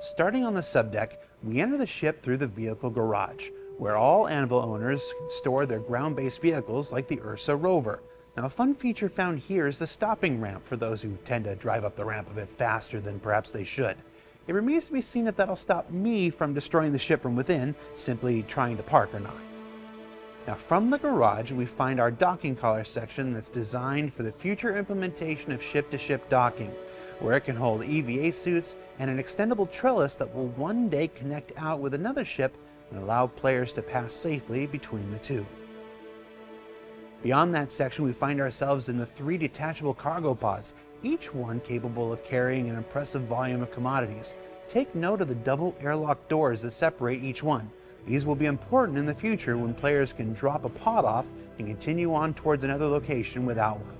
Starting on the subdeck, we enter the ship through the vehicle garage, where all Anvil owners can store their ground-based vehicles like the Ursa rover. Now, a fun feature found here is the stopping ramp for those who tend to drive up the ramp a bit faster than perhaps they should. It remains to be seen if that'll stop me from destroying the ship from within, simply trying to park or not. Now, from the garage, we find our docking collar section that's designed for the future implementation of ship-to-ship docking, where it can hold EVA suits and an extendable trellis that will one day connect out with another ship and allow players to pass safely between the two. Beyond that section, we find ourselves in the 3 detachable cargo pods, each one capable of carrying an impressive volume of commodities. Take note of the double airlock doors that separate each one. These will be important in the future when players can drop a pod off and continue on towards another location without one.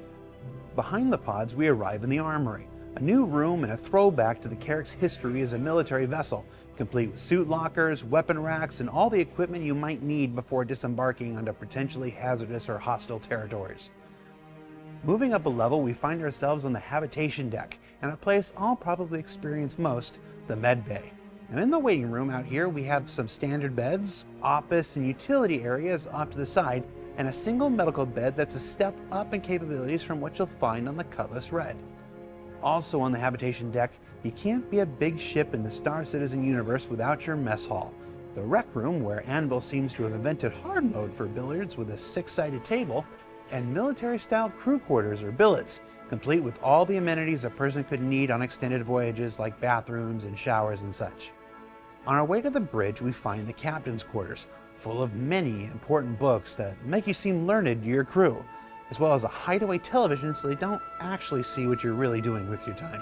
Behind the pods, we arrive in the armory, a new room and a throwback to the Carrack's history as a military vessel, complete with suit lockers, weapon racks, and all the equipment you might need before disembarking onto potentially hazardous or hostile territories. Moving up a level, we find ourselves on the habitation deck, and a place I'll probably experience most, the med bay. Now, in the waiting room out here, we have some standard beds, office and utility areas off to the side, and a single medical bed that's a step up in capabilities from what you'll find on the Cutlass Red. Also on the habitation deck, you can't be a big ship in the Star Citizen universe without your mess hall. The rec room, where Anvil seems to have invented hard mode for billiards with a 6-sided table, and military-style crew quarters or billets, complete with all the amenities a person could need on extended voyages like bathrooms and showers and such. On our way to the bridge, we find the captain's quarters, full of many important books that make you seem learned to your crew, as well as a hideaway television so they don't actually see what you're really doing with your time.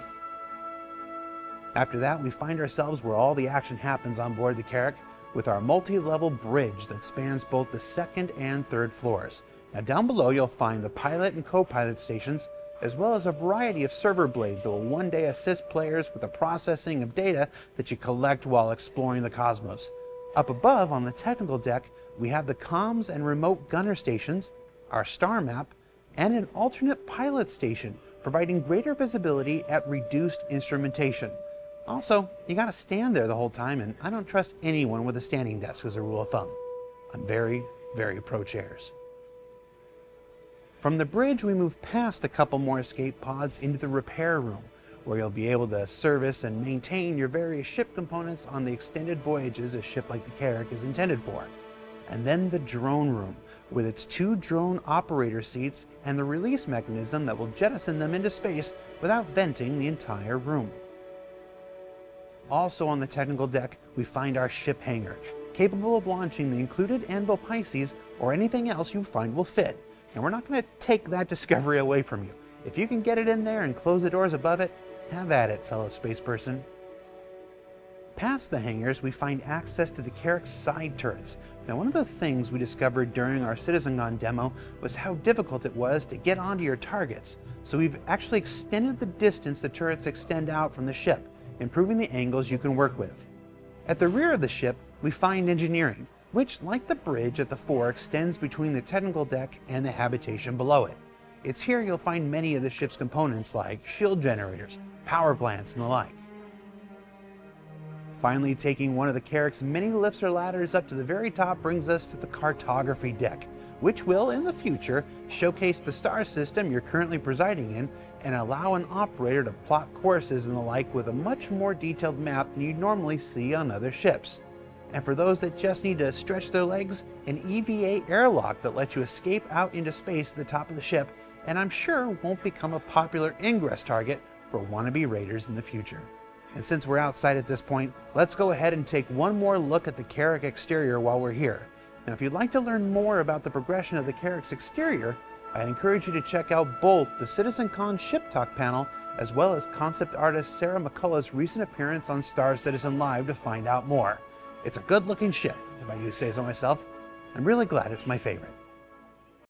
After that, we find ourselves where all the action happens on board the Carrack, with our multi-level bridge that spans both the 2nd and 3rd floors. Now, down below you'll find the pilot and co-pilot stations, as well as a variety of server blades that will one day assist players with the processing of data that you collect while exploring the cosmos. Up above on the technical deck, we have the comms and remote gunner stations, our star map, and an alternate pilot station, providing greater visibility at reduced instrumentation. Also, you gotta stand there the whole time, and I don't trust anyone with a standing desk as a rule of thumb. I'm very, very pro chairs. From the bridge, we move past a couple more escape pods into the repair room, where you'll be able to service and maintain your various ship components on the extended voyages a ship like the Carrack is intended for. And then the drone room, with its 2 drone operator seats and the release mechanism that will jettison them into space without venting the entire room. Also on the technical deck, we find our ship hangar, capable of launching the included Anvil Pisces or anything else you find will fit. And we're not going to take that discovery away from you. If you can get it in there and close the doors above it, have at it, fellow space person. Past the hangars, we find access to the Carrack's side turrets. Now, one of the things we discovered during our CitizenCon demo was how difficult it was to get onto your targets. So we've actually extended the distance the turrets extend out from the ship, improving the angles you can work with. At the rear of the ship, we find engineering, which, like the bridge at the fore, extends between the technical deck and the habitation below it. It's here you'll find many of the ship's components like shield generators, power plants, and the like. Finally, taking one of the Carrack's many lifts or ladders up to the very top brings us to the cartography deck, which will, in the future, showcase the star system you're currently presiding in and allow an operator to plot courses and the like with a much more detailed map than you'd normally see on other ships. And for those that just need to stretch their legs, an EVA airlock that lets you escape out into space at the top of the ship, and I'm sure won't become a popular ingress target for wannabe raiders in the future. And since we're outside at this point, let's go ahead and take one more look at the Carrack exterior while we're here. Now, if you'd like to learn more about the progression of the Carrack's exterior, I'd encourage you to check out both the CitizenCon Ship Talk panel as well as concept artist Sarah McCullough's recent appearance on Star Citizen Live to find out more. It's a good-looking ship, if I do say so myself. I'm really glad it's my favorite.